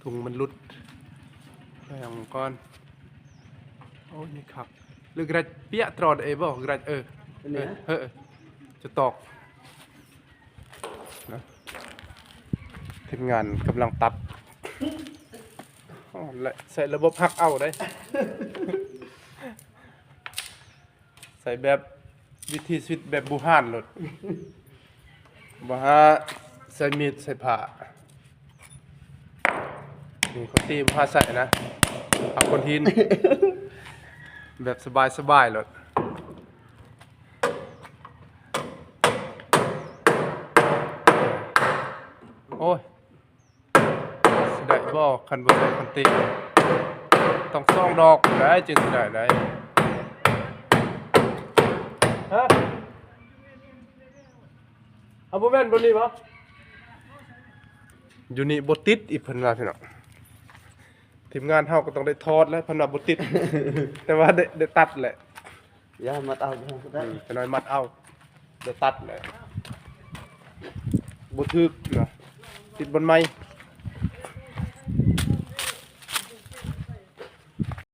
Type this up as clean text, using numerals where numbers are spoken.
ถุงมันหลุดไปเอาก้อนโอ้ยนี่ครับหรือกระเปียตรอดบ่กระจะตอกนะทีมงานกำลังตัดและใส่ระบบหักเอาได้ ใส่แบบวิธีชีวิตแบบบูฮานหลดบ่ฮะใส่มีดใส่ผ้านี่เขาตีผ้าใส่นะเอาคนหิน แบบสบายๆหลดโอ้ยสิได้บ่คันบ่ใส่คันตีต้องซ่องดอกได้จึงสิได้ฮะเอาบ่แม่นบ่นี่บ่อยู่นี่บ่ติดอีกเพิ่นว่าพี่น้องทีมงานเฮาก็ต้องได้ทอดแล้วเพิ่นว่าบ่ติด แต่ว่าได้ตัดแหละ อย่ามัดเอาได้ ไปน้อยมัดเอาได้ตัดแหละบ่ถึกเนาะติดบนไม้